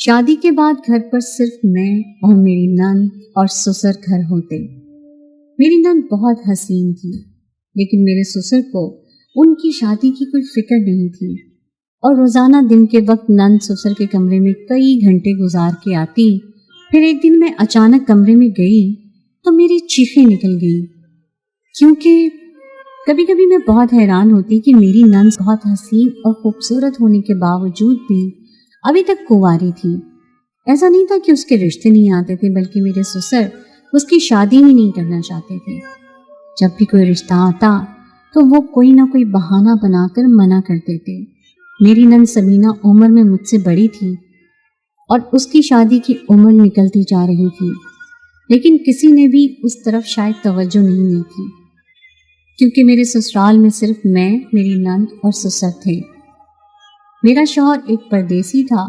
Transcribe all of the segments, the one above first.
شادی کے بعد گھر پر صرف میں اور میری نند اور سسر گھر ہوتے۔ میری نند بہت حسین تھی، لیکن میرے سسر کو ان کی شادی کی کوئی فکر نہیں تھی اور روزانہ دن کے وقت نند سسر کے کمرے میں کئی گھنٹے گزار کے آتی۔ پھر ایک دن میں اچانک کمرے میں گئی تو میری چیخیں نکل گئی، کیونکہ کبھی کبھی میں بہت حیران ہوتی کہ میری نند بہت حسین اور خوبصورت ہونے کے باوجود بھی ابھی تک کنواری تھی۔ ایسا نہیں تھا کہ اس کے رشتے نہیں آتے تھے، بلکہ میرے سسر اس کی شادی ہی نہیں کرنا چاہتے تھے۔ جب بھی کوئی رشتہ آتا تو وہ کوئی نہ کوئی بہانہ بنا کر منع کرتے تھے۔ میری نند سمینا عمر میں مجھ سے بڑی تھی اور اس کی شادی کی عمر نکلتی جا رہی تھی، لیکن کسی نے بھی اس طرف شاید توجہ نہیں دی تھی، کیونکہ میرے سسرال میں صرف میں، میری نند اور سسر تھے۔ میرا شوہر ایک پردیسی تھا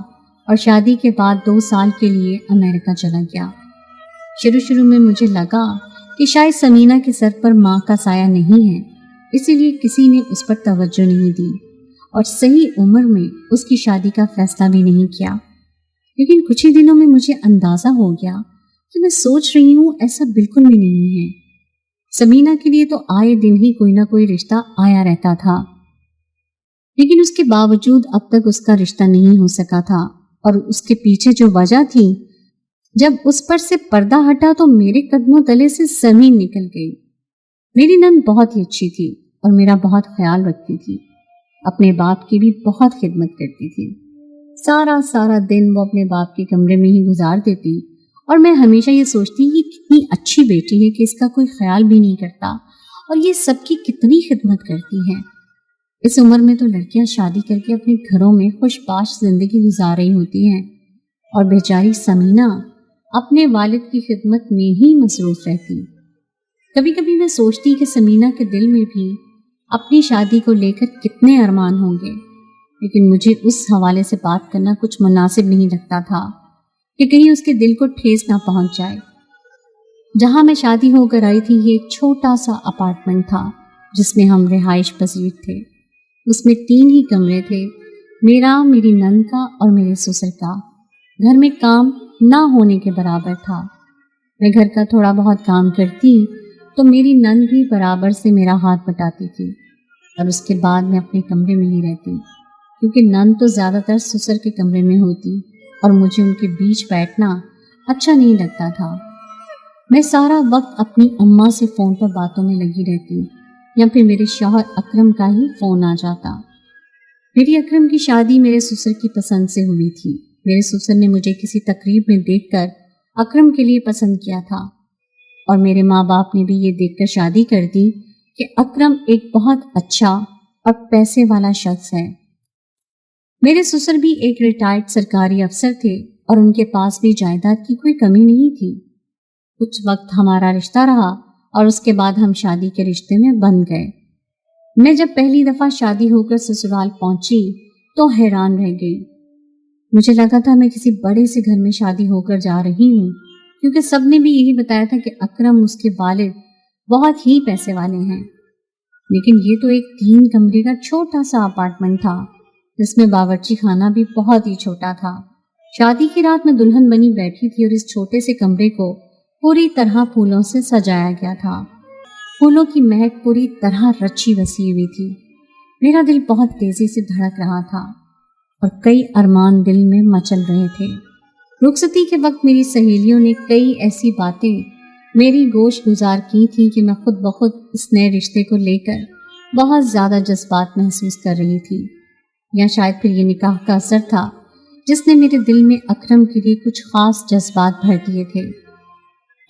اور شادی کے بعد 2 سال کے لیے امریکہ چلا گیا۔ شروع میں مجھے لگا کہ شاید سمینا کے سر پر ماں کا سایہ نہیں ہے، اسی لیے کسی نے اس پر توجہ نہیں دی اور صحیح عمر میں اس کی شادی کا فیصلہ بھی نہیں کیا۔ لیکن کچھ ہی دنوں میں مجھے اندازہ ہو گیا کہ میں سوچ رہی ہوں ایسا بالکل بھی نہیں ہے۔ سمینا کے لیے تو آئے دن ہی کوئی نہ کوئی رشتہ آیا رہتا تھا، لیکن اس کے باوجود اب تک اس کا رشتہ نہیں ہو سکا تھا، اور اس کے پیچھے جو وجہ تھی، جب اس پر سے پردہ ہٹا تو میرے قدموں تلے سے زمین نکل گئی۔ میری نند بہت ہی اچھی تھی اور میرا بہت خیال رکھتی تھی، اپنے باپ کی بھی بہت خدمت کرتی تھی۔ سارا دن وہ اپنے باپ کے کمرے میں ہی گزار دیتی اور میں ہمیشہ یہ سوچتی کہ کتنی اچھی بیٹی ہے کہ اس کا کوئی خیال بھی نہیں کرتا اور یہ سب کی کتنی خدمت کرتی ہے۔ اس عمر میں تو لڑکیاں شادی کر کے اپنے گھروں میں خوش باش زندگی گزار رہی ہوتی ہیں اور بیچاری سمینا اپنے والد کی خدمت میں ہی مصروف رہتی۔ کبھی کبھی میں سوچتی کہ سمینا کے دل میں بھی اپنی شادی کو لے کر کتنے ارمان ہوں گے، لیکن مجھے اس حوالے سے بات کرنا کچھ مناسب نہیں لگتا تھا کہ کہیں اس کے دل کو ٹھیس نہ پہنچ جائے۔ جہاں میں شادی ہو کر آئی تھی، یہ ایک چھوٹا سا اپارٹمنٹ تھا جس میں ہم رہائش پذیر تھے۔ اس میں 3 ہی کمرے تھے، میرا، میری نند کا اور میرے سسر کا۔ گھر میں کام نہ ہونے کے برابر تھا۔ میں گھر کا تھوڑا بہت کام کرتی تو میری نند بھی برابر سے میرا ہاتھ بٹاتی تھی، اور اس کے بعد میں اپنے کمرے میں ہی رہتی، کیونکہ نند تو زیادہ تر سسر کے کمرے میں ہوتی اور مجھے ان کے بیچ بیٹھنا اچھا نہیں لگتا تھا۔ میں سارا وقت اپنی اماں سے فون پر باتوں میں لگی رہتی، یا پھر میرے شوہر اکرم کا ہی فون آ جاتا۔ میری اکرم کی شادی میرے سسر کی پسند سے ہوئی تھی۔ میرے سسر نے مجھے کسی تقریب میں دیکھ کر اکرم کے لیے پسند کیا تھا، اور میرے ماں باپ نے بھی یہ دیکھ کر شادی کر دی کہ اکرم ایک بہت اچھا اور پیسے والا شخص ہے۔ میرے سسر بھی ایک ریٹائرڈ سرکاری افسر تھے اور ان کے پاس بھی جائیداد کی کوئی کمی نہیں تھی۔ کچھ وقت ہمارا رشتہ رہا اور اس کے بعد ہم شادی کے رشتے میں بندھ گئے۔ میں جب پہلی دفعہ شادی ہو کر سسرال پہنچی تو حیران رہ گئی۔ مجھے لگا تھا میں کسی بڑے سے گھر میں شادی ہو کر جا رہی ہوں، کیونکہ سب نے بھی یہی بتایا تھا کہ اکرم، اس کے والد، بہت ہی پیسے والے ہیں۔ لیکن یہ تو ایک 3 کمرے کا چھوٹا سا اپارٹمنٹ تھا، جس میں باورچی خانہ بھی بہت ہی چھوٹا تھا۔ شادی کی رات میں دلہن بنی بیٹھی تھی اور اس چھوٹے سے کمرے کو پوری طرح پھولوں سے سجایا گیا تھا۔ پھولوں کی مہک پوری طرح رچی بسی ہوئی تھی۔ میرا دل بہت تیزی سے دھڑک رہا تھا اور کئی ارمان دل میں مچل رہے تھے۔ رخصتی کے وقت میری سہیلیوں نے کئی ایسی باتیں میری گوش گزار کی تھی کہ میں خود بخود اس نئے رشتے کو لے کر بہت زیادہ جذبات محسوس کر رہی تھی، یا شاید پھر یہ نکاح کا اثر تھا جس نے میرے دل میں اکرم کے لیے کچھ خاص جذبات بھر دیے تھے۔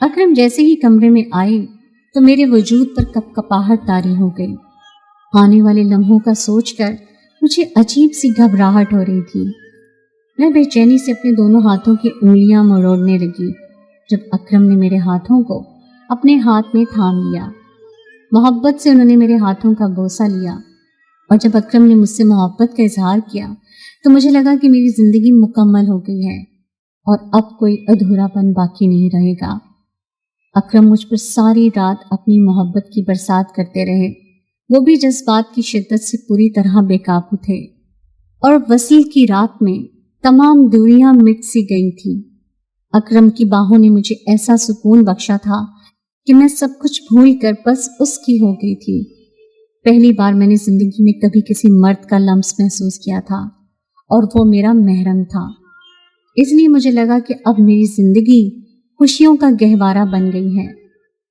اکرم جیسے ہی کمرے میں آئے تو میرے وجود پر کپکپاہٹ طاری ہو گئی۔ آنے والے لمحوں کا سوچ کر مجھے عجیب سی گھبراہٹ ہو رہی تھی۔ میں بے چینی سے اپنے دونوں ہاتھوں کی انگلیاں مروڑنے لگی جب اکرم نے میرے ہاتھوں کو اپنے ہاتھ میں تھام لیا۔ محبت سے انہوں نے میرے ہاتھوں کا بوسہ لیا، اور جب اکرم نے مجھ سے محبت کا اظہار کیا تو مجھے لگا کہ میری زندگی مکمل ہو گئی ہے اور اب کوئی ادھورا پن باقی نہیں رہے گا۔ اکرم مجھ پر ساری رات اپنی محبت کی برسات کرتے رہے۔ وہ بھی جذبات کی شدت سے پوری طرح بے قابو تھے، اور وصل کی رات میں तमाम दूरियां मिट सी गई थी। अकरम की बाहों ने मुझे ऐसा सुकून बख्शा था कि मैं सब कुछ भूल कर बस उसकी हो गई थी। पहली बार मैंने जिंदगी में कभी किसी मर्द का लम्स महसूस किया था और वो मेरा महरम था। इसलिए मुझे लगा कि अब मेरी जिंदगी खुशियों का गहवारा बन गई है।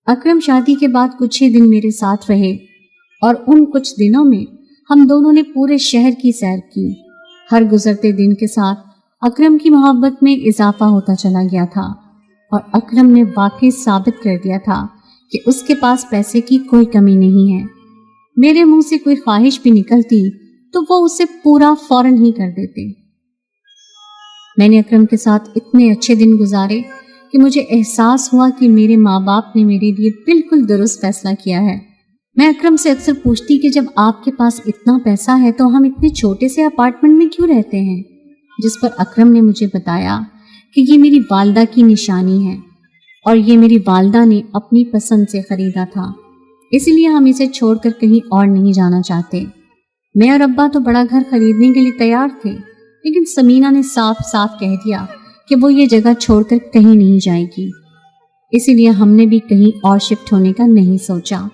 अकरम शादी के बाद कुछ ही दिन मेरे साथ रहे और उन कुछ दिनों में हम दोनों ने पूरे शहर की सैर की। हर गुजरते दिन के साथ अकरम की मोहब्बत में इजाफा होता चला गया था और अकरम ने वाकई साबित कर दिया था कि उसके पास पैसे की कोई कमी नहीं है। मेरे मुंह से कोई ख्वाहिश भी निकलती तो वो उसे पूरा फौरन ही कर देते। मैंने अकरम के साथ इतने अच्छे दिन गुजारे कि मुझे एहसास हुआ कि मेरे माँ बाप ने मेरे लिए बिल्कुल दुरुस्त फैसला किया है। मैं अकरम से अक्सर पूछती कि जब आपके पास इतना पैसा है तो हम इतने छोटे से अपार्टमेंट में क्यों रहते हैं, जिस पर अकरम ने मुझे बताया कि ये मेरी वालदा की निशानी है और ये मेरी वालदा ने अपनी पसंद से खरीदा था, इसलिए हम इसे छोड़कर कहीं और नहीं जाना चाहते। मैं और अब्बा तो बड़ा घर खरीदने के लिए तैयार थे, लेकिन समीना ने साफ साफ कह दिया कि वो ये जगह छोड़कर कहीं नहीं जाएगी, इसीलिए हमने भी कहीं और शिफ्ट होने का नहीं सोचा।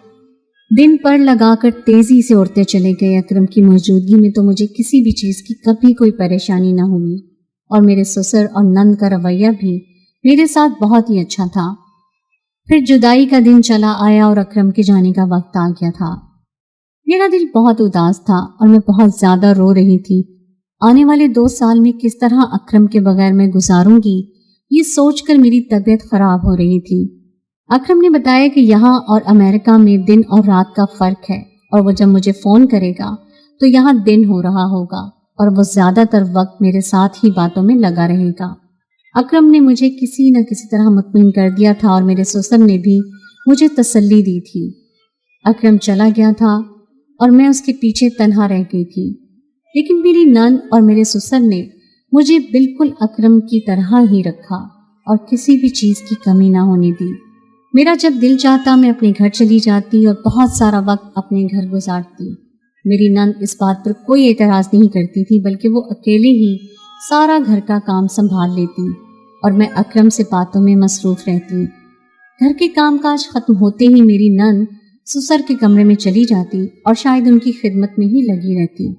दिन पर लगाकर तेजी से उड़ते चले गए। अकरम की मौजूदगी में तो मुझे किसी भी चीज़ की कभी कोई परेशानी न हुई और मेरे ससुर और नंद का रवैया भी मेरे साथ बहुत ही अच्छा था। फिर जुदाई का दिन चला आया और अकरम के जाने का वक्त आ गया था। मेरा दिल बहुत उदास था और मैं बहुत ज़्यादा रो रही थी। आने वाले 2 साल में किस तरह अकरम के बगैर मैं गुजारूंगी, ये सोचकर मेरी तबीयत खराब हो रही थी। अकरम ने बताया कि यहाँ और अमेरिका में दिन और रात का फ़र्क है और वो जब मुझे फ़ोन करेगा तो यहाँ दिन हो रहा होगा और वो ज़्यादातर वक्त मेरे साथ ही बातों में लगा रहेगा। अकरम ने मुझे किसी न किसी तरह मुतमिन कर दिया था और मेरे ससुर ने भी मुझे तसल्ली दी थी। अकरम चला गया था और मैं उसके पीछे तन्हा रह गई थी, लेकिन मेरी नंद और मेरे ससुर ने मुझे बिल्कुल अकरम की तरह ही रखा और किसी भी चीज़ की कमी ना होने दी। मेरा जब दिल चाहता मैं अपने घर चली जाती और बहुत सारा वक्त अपने घर गुजारती। मेरी नंद इस बात पर कोई एतराज़ नहीं करती थी, बल्कि वो अकेले ही सारा घर का काम संभाल लेती और मैं अकरम से बातों में मसरूफ़ रहती। घर के कामकाज ख़त्म होते ही मेरी नंद ससुर के कमरे में चली जाती और शायद उनकी खिदमत में ही लगी रहती।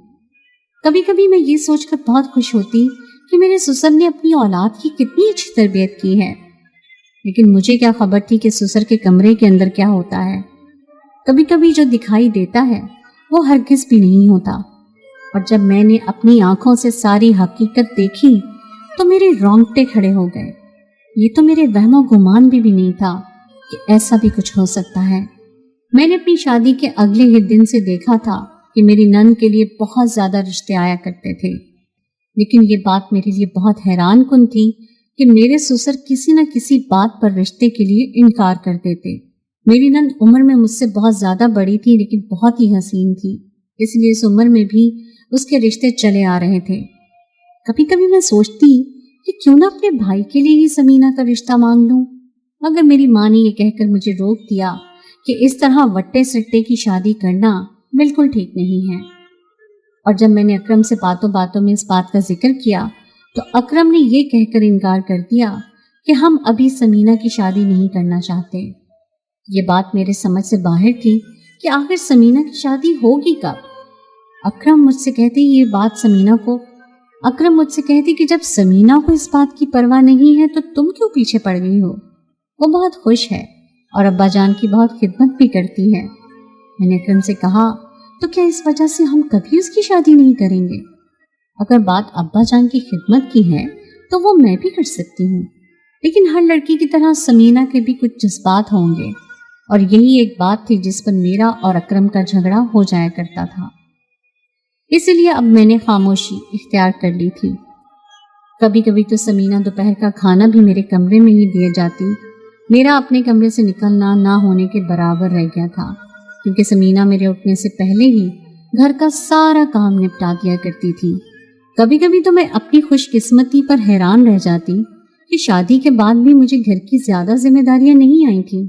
कभी कभी मैं ये सोचकर बहुत खुश होती कि मेरे ससुर ने अपनी औलाद की कितनी अच्छी तरबियत की है, लेकिन मुझे क्या खबर थी कि ससुर के कमरे के अंदर क्या होता है। कभी कभी जो दिखाई देता है वो हरगिज़ भी नहीं होता, और जब मैंने अपनी आंखों से सारी हकीकत देखी तो मेरे रोंगटे खड़े हो गए। ये तो मेरे वहमो गुमान भी नहीं था कि ऐसा भी कुछ हो सकता है। मैंने अपनी शादी के अगले ही दिन से देखा था कि मेरी नंद के लिए बहुत ज़्यादा रिश्ते आया करते थे, लेकिन ये बात मेरे लिए बहुत हैरान कुन थी कि मेरे ससुर किसी न किसी बात पर रिश्ते के लिए इनकार कर देते। मेरी नंद उम्र में मुझसे बहुत ज़्यादा बड़ी थी, लेकिन बहुत ही हसीन थी, इसलिए इस उम्र में भी उसके रिश्ते चले आ रहे थे। कभी कभी मैं सोचती कि क्यों ना अपने भाई के लिए ही समीना का रिश्ता मांग लूं, मगर मेरी माँ ने यह कहकर मुझे रोक दिया कि इस तरह वट्टे सट्टे की शादी करना बिल्कुल ठीक नहीं है। और जब मैंने अकरम से बातों बातों में इस बात का जिक्र किया तो अकरम ने यह कहकर इनकार कर दिया कि हम अभी समीना की शादी नहीं करना चाहते। ये बात मेरे समझ से बाहर थी कि आखिर समीना की शादी होगी कब। अकरम मुझसे कहती कि जब समीना को इस बात की परवाह नहीं है तो तुम क्यों पीछे पड़ गई हो। वो बहुत खुश है और अब्बा जान की बहुत खिदमत भी करती है। मैंने अकरम से कहा, तो क्या इस वजह से हम कभी उसकी शादी नहीं करेंगे? अगर बात अब्बा जान की खिदमत की है तो वो मैं भी कर सकती हूँ, लेकिन हर लड़की की तरह समीना के भी कुछ जज्बात होंगे, और यही एक बात थी जिस पर मेरा और अकरम का झगड़ा हो जाया करता था। इसीलिए अब मैंने खामोशी इख्तियार कर ली थी। कभी कभी तो समीना दोपहर का खाना भी मेरे कमरे में ही दिए जाती। मेरा अपने कमरे से निकलना ना होने के बराबर रह गया था, क्योंकि समीना मेरे उठने से पहले ही घर का सारा काम निपटा दिया करती थी। कभी कभी तो मैं अपनी खुशकिस्मती पर हैरान रह जाती कि शादी के बाद भी मुझे घर की ज़्यादा जिम्मेदारियां नहीं आई थी,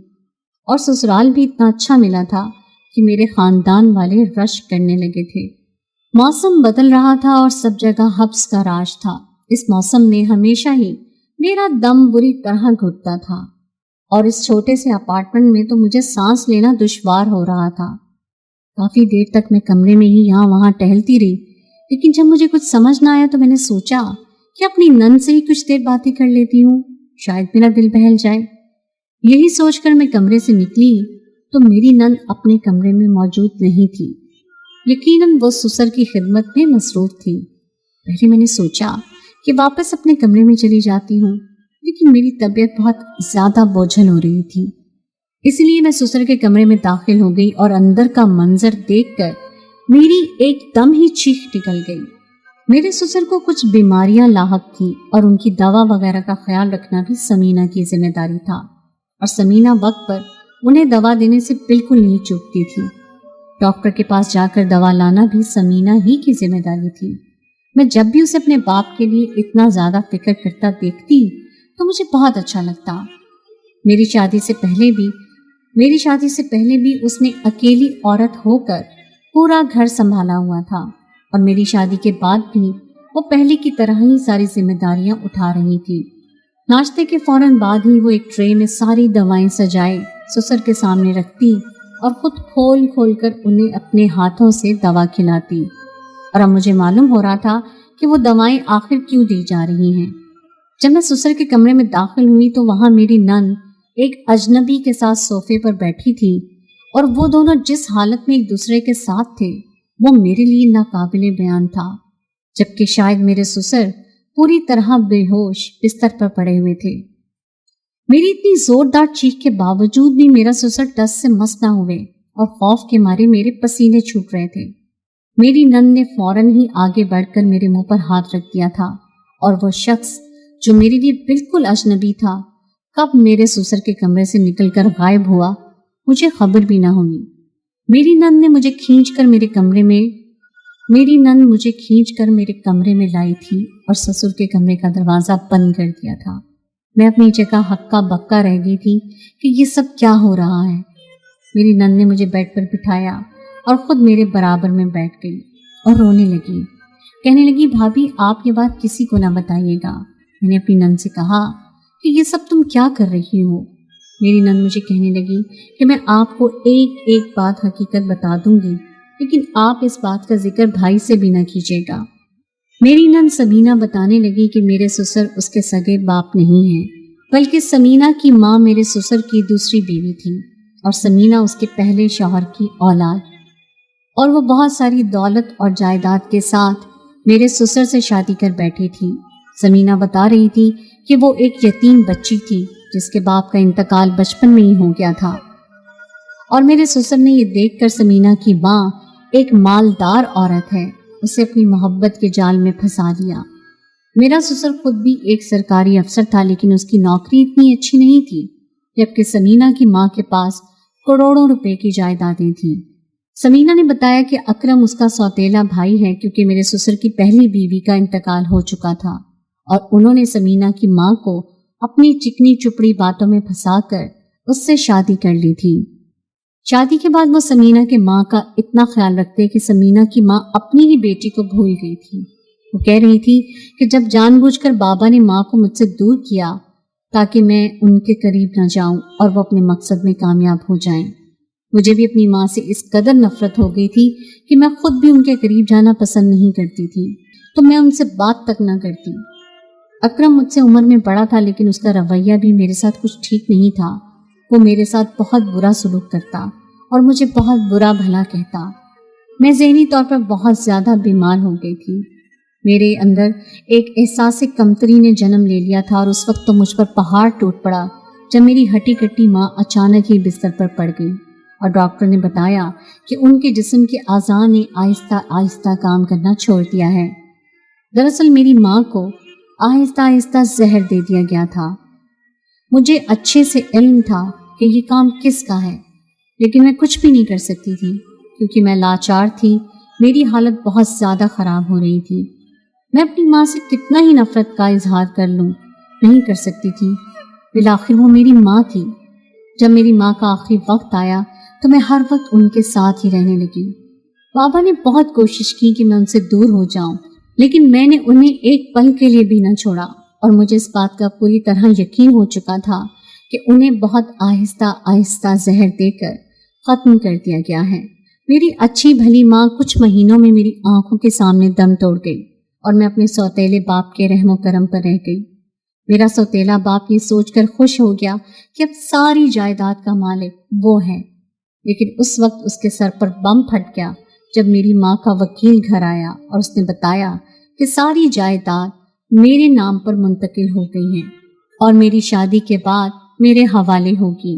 और ससुराल भी इतना अच्छा मिला था कि मेरे ख़ानदान वाले रश करने लगे थे। मौसम बदल रहा था और सब जगह हब्स का राज था, इस मौसम में हमेशा ही मेरा दम बुरी तरह घुटता था और इस छोटे से अपार्टमेंट में तो मुझे सांस लेना दुश्वार हो रहा था। काफी देर तक मैं कमरे में ही यहाँ वहाँ टहलती रही, लेकिन जब मुझे कुछ समझ ना आया तो मैंने सोचा कि अपनी नन से ही कुछ देर बातें कर लेती हूँ, शायद मेरा दिल बहल जाए। यही सोचकर मैं कमरे से निकली तो मेरी नन अपने कमरे में मौजूद नहीं थी। यकीनन वो ससुर की खिदमत में मसरूफ थी। पहले मैंने सोचा कि वापस अपने कमरे में चली जाती हूँ, लेकिन मेरी तबीयत बहुत ज्यादा बोझल हो रही थी, इसलिए मैं ससुर के कमरे में दाखिल हो गई और अंदर का मंजर देखकर मेरी एकदम ही चीख निकल गई। मेरे ससुर को कुछ बीमारियां लाहक थी और उनकी दवा वगैरह का ख्याल रखना भी समीना की जिम्मेदारी था, और समीना वक्त पर उन्हें दवा देने से बिल्कुल नहीं चूकती थी। डॉक्टर के पास जाकर दवा लाना भी समीना ही की जिम्मेदारी थी। मैं जब भी उसे अपने बाप के लिए इतना ज्यादा फिक्र करता देखती तो मुझे बहुत अच्छा लगता। मेरी शादी से पहले भी उसने अकेली औरत होकर पूरा घर संभाला हुआ था, और मेरी शादी के बाद भी वो पहले की तरह ही सारी जिम्मेदारियां उठा रही थी। नाश्ते के फौरन बाद ही वो एक ट्रे में सारी दवाएं सजाए ससुर के सामने रखती और खुद खोल खोल कर उन्हें अपने हाथों से दवा खिलाती। और अब मुझे मालूम हो रहा था कि वो दवाएं आखिर क्यों दी जा रही हैं। जब मैं ससुर के कमरे में दाखिल हुई तो वहां मेरी नन एक अजनबी के साथ सोफे पर बैठी थी, और वो दोनों जिस हालत में एक दूसरे के साथ थे वो मेरे लिए नाकाबिले बयान था, जबकि शायद मेरे ससुर पूरी तरह बेहोश बिस्तर पर पड़े हुए थे। मेरी इतनी जोरदार चीख के बावजूद भी मेरा ससुर टस से मस ना हुए और खौफ के मारे मेरे पसीने छूट रहे थे। मेरी नन ने फौरन ही आगे बढ़कर मेरे मुंह पर हाथ रख दिया था, और वो शख्स जो मेरे लिए बिल्कुल अजनबी था कब मेरे ससुर के कमरे से निकलकर गायब हुआ मुझे खबर भी ना हुई। मेरी नन मुझे खींचकर मेरे कमरे में लाई थी और ससुर के कमरे का दरवाजा बंद कर दिया था। मैं अपनी जगह हक्का बक्का रह गई थी कि ये सब क्या हो रहा है। मेरी नन ने मुझे बेड पर बिठाया और खुद मेरे बराबर में बैठ गई और रोने लगी। कहने लगी, भाभी आप ये बात किसी को ना बताइएगा। मैंने अपनी नन से कहा कि ये सब तुम क्या कर रही हो। मेरी नन मुझे कहने लगी कि मैं आपको एक एक बात हकीकत बता दूंगी, लेकिन आप इस बात का जिक्र भाई से भी ना कीजिएगा। मेरी नन समीना बताने लगी कि मेरे ससुर उसके सगे बाप नहीं हैं, बल्कि समीना की माँ मेरे ससुर की दूसरी बीवी थी और समीना उसके पहले शौहर की औलाद, और वो बहुत सारी दौलत और जायदाद के साथ मेरे ससुर से शादी कर बैठी थी। समीना बता रही थी कि वो एक यतीम बच्ची थी जिसके बाप का इंतकाल बचपन में ही हो गया था, और मेरे ससुर ने ये देखकर समीना की माँ एक मालदार औरत है उसे अपनी मोहब्बत के जाल में फंसा लिया। मेरा ससुर खुद भी एक सरकारी अफसर था, लेकिन उसकी नौकरी इतनी अच्छी नहीं थी, जबकि समीना की माँ के पास करोड़ों रुपए की जायदादें थीं। समीना ने बताया कि अकरम उसका सौतेला भाई है, क्योंकि मेरे ससुर की पहली बीवी का इंतकाल हो चुका था और उन्होंने समीना की माँ को अपनी चिकनी चुपड़ी बातों में फंसाकर उससे शादी कर ली थी। शादी के बाद वो समीना के माँ का इतना ख्याल रखते कि समीना की माँ अपनी ही बेटी को भूल गई थी। वो कह रही थी कि जब जानबूझकर बाबा ने माँ को मुझसे दूर किया ताकि मैं उनके करीब न जाऊं और वो अपने मकसद में कामयाब हो जाएं। मुझे भी अपनी माँ से इस कदर नफरत हो गई थी कि मैं खुद भी उनके करीब जाना पसंद नहीं करती थी, तो मैं उनसे बात तक न करती। अकरम मुझसे उम्र में बड़ा था, लेकिन उसका रवैया भी मेरे साथ कुछ ठीक नहीं था। वो मेरे साथ बहुत बुरा सलूक करता और मुझे बहुत बुरा भला कहता। मैं ज़हनी तौर पर बहुत ज़्यादा बीमार हो गई थी। मेरे अंदर एक एहसास कमतरी ने जन्म ले लिया था, और उस वक्त तो मुझ पर पहाड़ टूट पड़ा जब मेरी हटी कट्टी माँ अचानक ही बिस्तर पर पड़ गई और डॉक्टर ने बताया कि उनके जिस्म के आज़ा ने आहिस्ता आहिस्ता काम करना छोड़ दिया है। दरअसल मेरी माँ को आहिस्ता आहिस्ता जहर दे दिया गया था। मुझे अच्छे से इल्म था कि ये काम किसका है, लेकिन मैं कुछ भी नहीं कर सकती थी क्योंकि मैं लाचार थी। मेरी हालत बहुत ज़्यादा ख़राब हो रही थी। मैं अपनी माँ से कितना ही नफ़रत का इजहार कर लूँ, नहीं कर सकती थी। बिलाखिर वो मेरी माँ थी। जब मेरी माँ का आखिरी वक्त आया तो मैं हर वक्त उनके साथ ही रहने लगी। बाबा ने बहुत कोशिश की कि मैं उनसे दूर हो जाऊं, लेकिन मैंने उन्हें एक पल के लिए भी न छोड़ा और मुझे इस बात का पूरी तरह यकीन हो चुका था कि उन्हें बहुत आहिस्ता आहिस्ता जहर देकर ख़त्म कर दिया गया है। मेरी अच्छी भली माँ कुछ महीनों में मेरी आंखों के सामने दम तोड़ गई और मैं अपने सौतेले बाप के रहमो करम पर रह गई। मेरा सौतेला बाप ये सोचकर खुश हो गया कि अब सारी जायदाद का मालिक वो है, लेकिन उस वक्त उसके सर पर बम फट गया जब मेरी माँ का वकील घर आया और उसने बताया कि सारी जायदाद मेरे नाम पर मुंतकिल हो गई है और मेरी शादी के बाद मेरे हवाले होगी।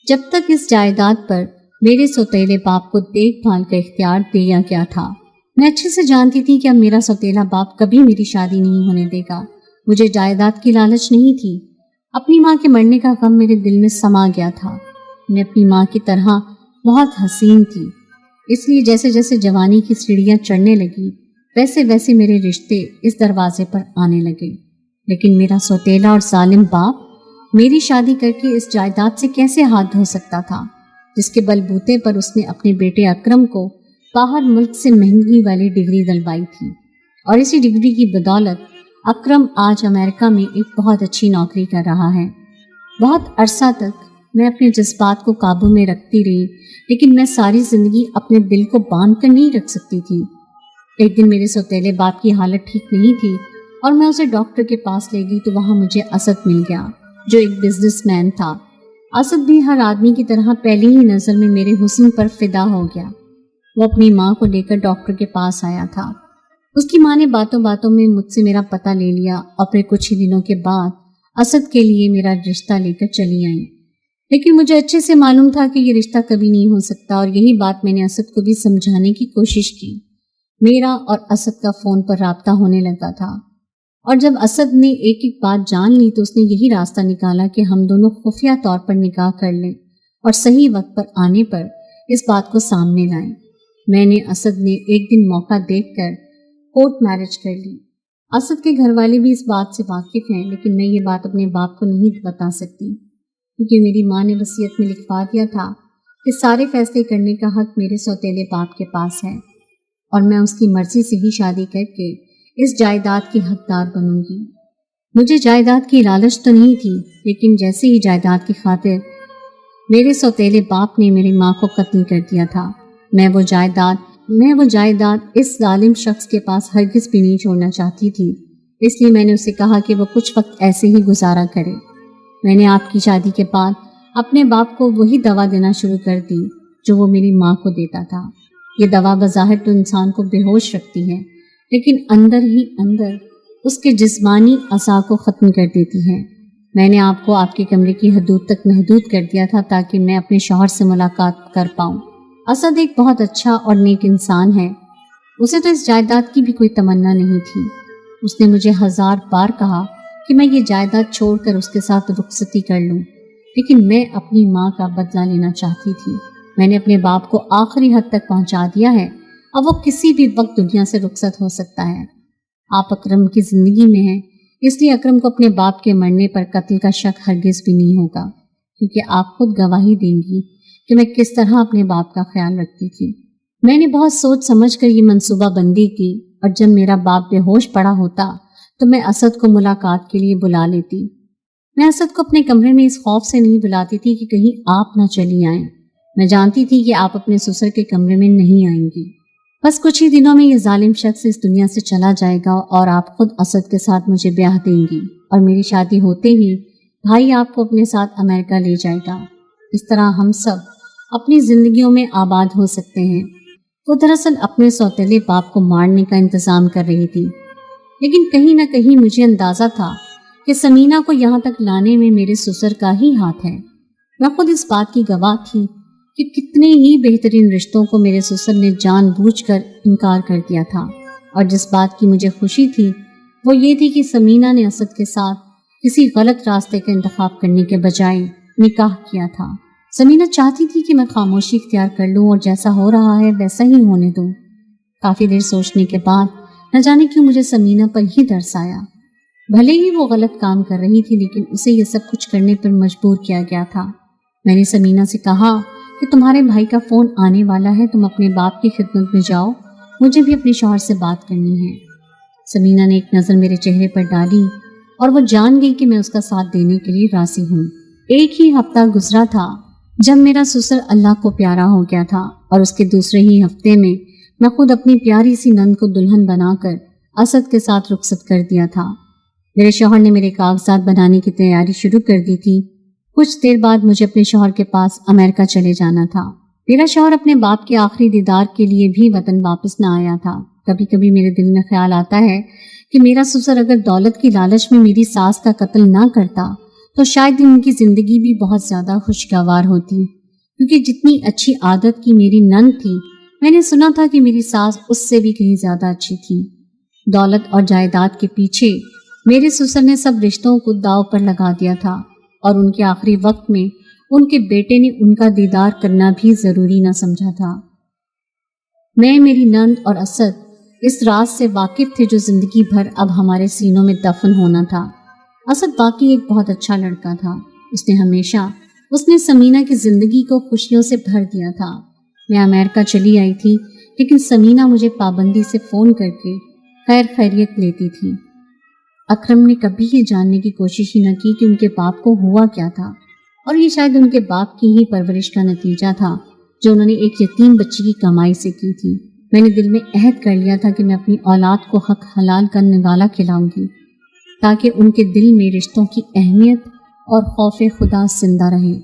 जब तक इस जायदाद पर मेरे सौतेले बाप को देखभाल का इख्तियार दिया गया था, मैं अच्छे से जानती थी कि अब मेरा सौतेला बाप कभी मेरी शादी नहीं होने देगा। मुझे जायदाद की लालच नहीं थी। अपनी माँ के मरने का गम मेरे दिल में समा गया था। मैं अपनी माँ की तरह बहुत हसीन थी, इसलिए जैसे जैसे जवानी की सीढ़ियाँ चढ़ने लगी वैसे वैसे मेरे रिश्ते इस दरवाजे पर आने लगे। लेकिन मेरा सौतेला और जालिम बाप मेरी शादी करके इस जायदाद से कैसे हाथ धो सकता था, जिसके बलबूते पर उसने अपने बेटे अकरम को बाहर मुल्क से महंगी वाली डिग्री दिलवाई थी। और इसी डिग्री की बदौलत अकरम आज अमेरिका में एक बहुत अच्छी नौकरी कर रहा है। बहुत अरसा तक मैं अपने जज्बात को काबू में रखती रही, लेकिन मैं सारी ज़िंदगी अपने दिल को बांध कर नहीं रख सकती थी। एक दिन मेरे सौतेले बाप की हालत ठीक नहीं थी और मैं उसे डॉक्टर के पास ले गई तो वहाँ मुझे असद मिल गया, जो एक बिजनेसमैन था। असद भी हर आदमी की तरह पहली ही नज़र में मेरे हुस्न पर फिदा हो गया। वो अपनी माँ को लेकर डॉक्टर के पास आया था। उसकी माँ ने बातों बातों में मुझसे मेरा पता ले लिया और फिर कुछ ही दिनों के बाद असद के लिए मेरा रिश्ता लेकर चली आई। लेकिन मुझे अच्छे से मालूम था कि ये रिश्ता कभी नहीं हो सकता और यही बात मैंने असद को भी समझाने की कोशिश की। मेरा और असद का फ़ोन पर राब्ता होने लगा था और जब असद ने एक एक बात जान ली तो उसने यही रास्ता निकाला कि हम दोनों खुफिया तौर पर निकाह कर लें और सही वक्त पर आने पर इस बात को सामने लाएं। मैंने असद ने एक दिन मौका देखकर कोर्ट मैरिज कर ली। असद के घर वाले भी इस बात से वाकिफ हैं, लेकिन मैं ये बात अपने बाप को नहीं बता सकती क्योंकि मेरी माँ ने वसीयत में लिखवा दिया था कि सारे फैसले करने का हक मेरे सौतेले बाप के पास है और मैं उसकी मर्जी से ही शादी करके इस जायदाद की हकदार बनूंगी। मुझे जायदाद की लालच तो नहीं थी, लेकिन जैसे ही जायदाद की खातिर मेरे सौतेले बाप ने मेरी माँ को कत्ल कर दिया था, मैं वो जायदाद इस जालिम शख्स के पास हरगिज़ भी नहीं छोड़ना चाहती थी। इसलिए मैंने उसे कहा कि वो कुछ वक्त ऐसे ही गुजारा करे। मैंने आपकी शादी के बाद अपने बाप को वही दवा देना शुरू कर दी जो वो मेरी माँ को देता था। ये दवा बज़ाहिर तो इंसान को बेहोश रखती है, लेकिन अंदर ही अंदर उसके जिस्मानी असा को ख़त्म कर देती है। मैंने आपको आपके कमरे की हदूद तक महदूद कर दिया था ताकि मैं अपने शौहर से मुलाकात कर पाऊँ। असद एक बहुत अच्छा और नेक इंसान है। उसे तो इस जायदाद की भी कोई तमन्ना नहीं थी। उसने मुझे 1000 बार कहा कि मैं ये जायदाद छोड़कर उसके साथ रुखसती कर लूँ, लेकिन मैं अपनी माँ का बदला लेना चाहती थी। मैंने अपने बाप को आखिरी हद तक पहुँचा दिया है। अब वो किसी भी वक्त दुनिया से रुखसत हो सकता है। आप अकरम की ज़िंदगी में हैं, इसलिए अकरम को अपने बाप के मरने पर कत्ल का शक हरगिज़ भी नहीं होगा, क्योंकि आप खुद गवाही देंगी कि मैं किस तरह अपने बाप का ख्याल रखती थी। मैंने बहुत सोच समझ कर ये मनसूबा बंदी की और जब मेरा बाप बेहोश पड़ा होता तो मैं असद को मुलाकात के लिए बुला लेती। मैं असद को अपने कमरे में इस खौफ से नहीं बुलाती थी कि कहीं आप ना चली आएं। मैं जानती थी कि आप अपने ससुर के कमरे में नहीं आएंगी। बस कुछ ही दिनों में ये जालिम शख्स इस दुनिया से चला जाएगा और आप खुद असद के साथ मुझे ब्याह देंगी और मेरी शादी होते ही भाई आपको अपने साथ अमेरिका ले जाएगा। इस तरह हम सब अपनी जिंदगियों में आबाद हो सकते हैं। वो दरअसल अपने सौतेले बाप को मारने का इंतज़ाम कर रही थी, लेकिन कहीं ना कहीं मुझे अंदाज़ा था कि समीना को यहाँ तक लाने में मेरे ससुर का ही हाथ है। मैं खुद इस बात की गवाह थी कि कितने ही बेहतरीन रिश्तों को मेरे ससुर ने जानबूझकर इनकार कर दिया था, और जिस बात की मुझे खुशी थी वो ये थी कि समीना ने असद के साथ किसी गलत रास्ते का इंतखाब करने के बजाय निकाह किया था। समीना चाहती थी कि मैं खामोशी इख्तियार कर लूँ और जैसा हो रहा है वैसा ही होने दूँ। काफ़ी देर सोचने के बाद न जाने क्यों मुझे समीना पर ही तरस आया। भले ही वो गलत काम कर रही थी, लेकिन उसे ये सब कुछ करने पर मजबूर किया गया था। मैंने समीना से कहा कि तुम्हारे भाई का फ़ोन आने वाला है, तुम अपने बाप की खिदमत में जाओ, मुझे भी अपने शौहर से बात करनी है। سمینہ نے ایک نظر میرے چہرے پر ڈالی اور وہ جان گئی کہ میں اس کا ساتھ دینے کے لیے راضی ہوں۔ ایک ہی ہفتہ گزرا تھا جب میرا سسر اللہ کو پیارا ہو گیا تھا، اور اس کے دوسرے ہی ہفتے میں خود اپنی پیاری سی نند کو دلہن بنا کر اسد کے ساتھ رخصت کر دیا تھا۔ میرے شوہر نے میرے کاغذات بنانے کی تیاری شروع کر دی تھی۔ کچھ دیر بعد مجھے اپنے شوہر کے پاس امریکہ چلے جانا تھا۔ میرا شوہر اپنے باپ کے آخری دیدار کے لیے بھی وطن واپس نہ آیا تھا۔ کبھی کبھی میرے دل میں خیال آتا ہے کہ میرا سسر اگر دولت کی لالچ میں میری ساس کا قتل نہ کرتا تو شاید ان کی زندگی بھی بہت زیادہ خوشگوار ہوتی، کیونکہ جتنی اچھی عادت کی میری نند تھی، میں نے سنا تھا کہ میری ساس اس سے بھی کہیں زیادہ اچھی تھی۔ دولت اور جائیداد کے پیچھے میرے سسر نے سب رشتوں کو داؤ پر لگا دیا تھا، اور ان کے آخری وقت میں ان کے بیٹے نے ان کا دیدار کرنا بھی ضروری نہ سمجھا تھا۔ میں، میری نند اور اسد اس راز سے واقف تھے جو زندگی بھر اب ہمارے سینوں میں دفن ہونا تھا۔ اسد واقعی ایک بہت اچھا لڑکا تھا۔ اس نے سمینہ کی زندگی کو خوشیوں سے بھر دیا تھا۔ میں امریکہ چلی آئی تھی، لیکن سمینہ مجھے پابندی سے فون کر کے خیریت لیتی تھی۔ اکرم نے کبھی یہ جاننے کی کوشش ہی نہ کی کہ ان کے باپ کو ہوا کیا تھا، اور یہ شاید ان کے باپ کی ہی پرورش کا نتیجہ تھا جو انہوں نے ایک یتیم بچی کی کمائی سے کی تھی۔ میں نے دل میں عہد کر لیا تھا کہ میں اپنی اولاد کو حق حلال کا نوالا کھلاؤں گی، تاکہ ان کے دل میں رشتوں کی اہمیت اور خوف خدا زندہ رہے۔